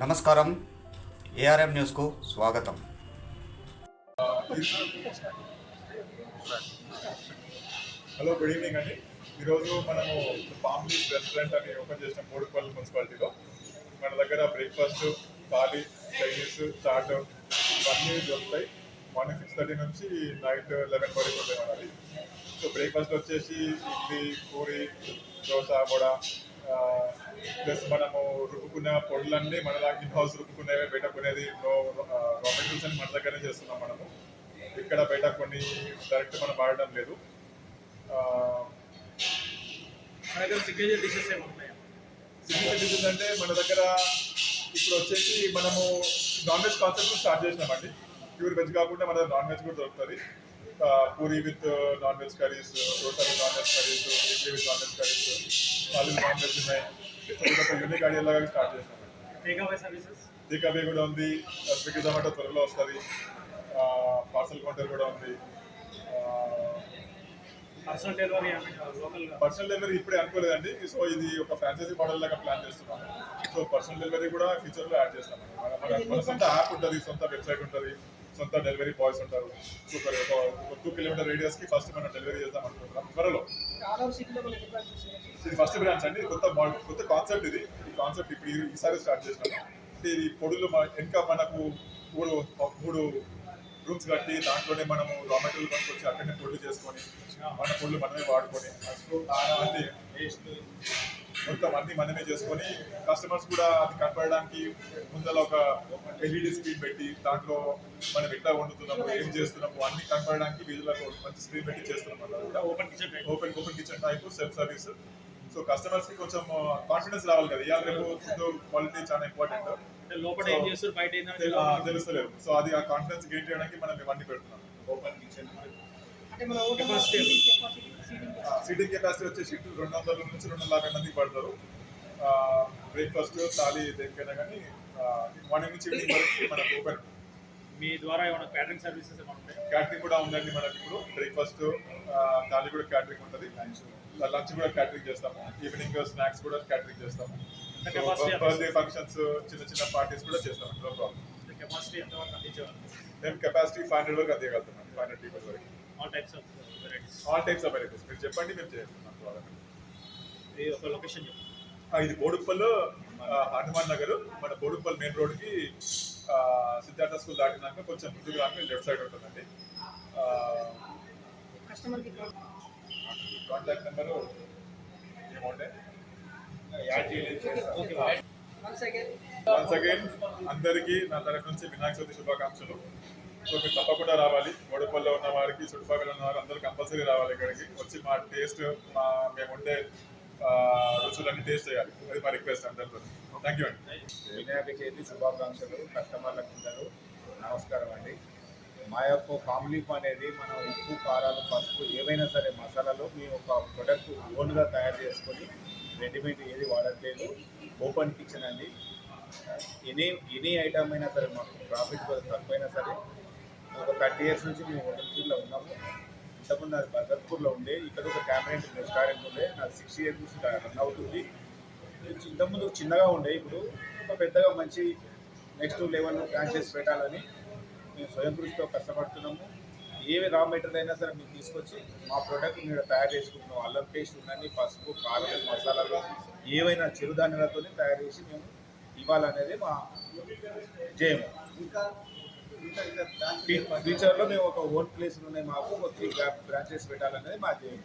నమస్కారం, ఏఆర్ఎం న్యూస్కు స్వాగతం. హలో, గుడ్ ఈవినింగ్ అండి. ఈరోజు మనము పామ్ లీఫ్ రెస్టారెంట్ అని ఓపెన్ చేసిన బోడుపల్లి మున్సిపాలిటీలో. మన దగ్గర బ్రేక్ఫాస్ట్, థాలీ, చైనీస్, చాట్ ఇవన్నీ దొరుకుతాయి. మార్నింగ్ 6:30 నుంచి నైట్ 11 వరకు ఉంటాయి మనది. సో బ్రేక్ఫాస్ట్ వచ్చేసి ఇడ్లీ, పూరి, దోశ, వడ, ప్లస్ మనము రుబ్బుకున్న పొడులన్నీ మన దాకా ఇన్ హౌస్ రుబ్బుకునేవి, బయట కొనేది రా మెటీరియల్స్ అని మన దగ్గరనే చేస్తున్నాం మనము. ఇక్కడ బయట కొన్ని డైరెక్ట్ మనం వాడడం లేదు. సిగ్నేచర్ డిషెస్ అంటే మన దగ్గర ఇప్పుడు వచ్చేసి మనము నాన్ వెజ్ కాన్సెప్ట్ స్టార్ట్ చేసినామండి. ప్యూర్ వెజ్ కాకుండా మన నాన్ వెజ్ కూడా దొరుకుతుంది. Puri with non veg curries, dosa with non veg curries, idli with non veg curries, వాళ్ళు నాన్ వెజ్ ఉన్నాయి. ఒక యూనిక్ ఐడియా లాగా స్టార్ట్ చేసినామండి. టేక్ అవే కూడా ఉంది. స్విగ్గీ జొమాటో త్వరలో వస్తుంది. పార్సల్ కౌంటర్ కూడా ఉంది. పర్సనల్ డెలివరీ ఇప్పుడే అనుకోలేదండి. సో ఇది ఒక ఫ్రాంచైజీ మోడల్ లాగా ప్లాన్ చేస్తున్నాం. సో పర్సనల్ డెలివరీ కూడా ఫ్యూచర్లో యాడ్ చేస్తాం. మన సొంత యాప్ ఉంటుంది, సొంత వెబ్సైట్ ఉంటుంది, సొంత డెలివరీ బాయ్స్ ఉంటారు. సో ఒక 2 కిలోమీటర్ రేడియస్కి ఫస్ట్ మనం డెలివరీ చేద్దాం అనుకుంటున్నాం త్వరలో. ఇది ఫస్ట్ బ్రాంచ్ అండి. కొత్త కాన్సెప్ట్ ఇది. ఈ కాన్సెప్ట్ ఇప్పుడు ఈసారి స్టార్ట్ చేసినాము. అంటే ఇది పొడులు ఇంకా మనకు మూడు రూమ్స్ కట్టి దాంట్లోనే మనము రా మెటీరియల్ కొనుక్కొచ్చి అక్కడనే పొడులు చేసుకొని మన పొడులు మనమే వాడుకొని అన్ని మొత్తం అన్ని మనమే చేసుకొని కస్టమర్స్ కూడా అది కనపడడానికి ముందర ఒక ఎల్ఈడి స్క్రీన్ పెట్టి దాంట్లో మనం ఎట్లా వండుతున్నాము, ఏం చేస్తున్నాము అన్ని కనపడడానికి వీళ్ళకి మంచి స్క్రీన్ పెట్టి చేస్తున్నాం. Open kitchen type self service. So customers కి కొంచెం కాన్ఫిడెన్స్ రావాలి కదా. ఇవాళ రేపు ఫుడ్ క్వాలిటీ చాలా ఇంపార్టెంట్. తెలుస్తలేదు. సో అది ఆ కాన్ఫిడెన్స్ గెయిన్ చేయడానికి మనం ఇవన్నీ పెడుతున్నాం. ఓపెన్ కిచెన్ సీటింగ్ కెపాసిటీ వచ్చేసి 200 నుంచి 250 మందికి పడతారు. బ్రేక్ఫాస్ట్, థాలీ దేనికైనా కానీ మార్నింగ్ నుంచి ఈవినింగ్ వరకు మనకు ఓపెన్. మీ ద్వారా ఏమైనా క్యాటరింగ్ సర్వీసెస్ ఏమైనా ఉంటాయి? క్యాటరింగ్ కూడా ఉందండి మనకి. ఇప్పుడు బ్రేక్ఫాస్ట్, థాలీ కూడా క్యాటరింగ్ ఉంటుంది. లంచ్ కూడా క్యాటరింగ్ చేస్తాము. ఈవినింగ్ స్నాక్స్ కూడా క్యాటరింగ్ చేస్తాము. బర్త్డే ఫంక్షన్స్, చిన్న పార్టీస్ కూడా చేస్తాము. No problem. కెపాసిటీ ఎంతవరకు అందించేవారు? మేము కెపాసిటీ 500 వరకు అందించగలుగుతాం. 500 పీపుల్స్ వరకు. ఆల్ టైప్స్ ఆఫ్ వెరైటీస్ మీరు చెప్పండి, మేము చేస్తున్నాం. ఒక లొకేషన్ చెప్పండి. ఇది బోడుప్పల్, హనుమాన్ నగర్. మన బోడుప్పల్ మెయిన్ రోడ్కి సిద్ధార్థ స్కూల్ దాటినాక కొంచెం ముందుకు రాక లెఫ్ట్ సైడ్ ఉంటుందండి. కాంటాక్ట్ నెంబరు ఏమంటే వన్స్ అగైన్ అందరికీ నా తరఫు నుంచి వినాయక చవితి శుభాకాంక్షలు. సో మీరు తప్పకుండా రావాలి. బోడుపల్లిలో ఉన్న వారికి, చుట్టుపక్కల ఉన్న వారు అందరూ కంపల్సరీ రావాలి. ఇక్కడికి వచ్చి మా టేస్ట్, మేము ఉండే రుచులన్నీ టేస్ట్ చేయాలి. అది మా రిక్వెస్ట్ అందరితో. థ్యాంక్ యూ అండి. వినాయక చవితి శుభాకాంక్షలు. కస్టమర్లకు నమస్కారం అండి. మా యొక్క ఫ్యామిలీ అనేది మనం ఉప్పు, కారాలు, పసుపు ఏవైనా సరే మసాలాలు మేము ఒక ప్రొడక్ట్ ఓన్గా తయారు చేసుకొని రెడీమేడ్ ఏది వాడట్లేదు. ఓపెన్ కిచెన్ అండి. ఎనీ ఐటమ్ అయినా సరే మాకు ప్రాఫిట్ తక్కువైనా సరే ఒక 30 years నుంచి మేము హోటల్ ఫీల్డ్లో ఉన్నాము. ఇంతకుముందు అది బర్గర్పూర్లో ఉండే. ఇక్కడ ఒక క్యాబినెట్ రెస్టారెంట్ ఉండే. నాకు 6 years నుంచి రన్ అవుతుంది. ఇంతకుముందు చిన్నగా ఉండే, ఇప్పుడు ఒక పెద్దగా మంచి నెక్స్ట్ లెవెల్ బ్రాంచెస్ పెట్టాలని మేము స్వయం కృషితో కష్టపడుతున్నాము. ఏ రా మెటీరియల్ అయినా సరే మేము తీసుకొచ్చి మా ప్రోడక్ట్ మీరు తయారు చేసుకుంటున్నాం. అల్లం పేస్ట్ ఉందని, పసుపు, కారం, మసాలాలు ఏవైనా చిరుధాన్యాలతో తయారు చేసి మేము ఇవ్వాలనేది మా జయము. ఫ్యూచర్లో మేము ఒక ఓన్ ప్లేస్ ఉన్నాయి మాకు, ఒక 3 బ్రాంచెస్ పెట్టాలనేది మా జయము.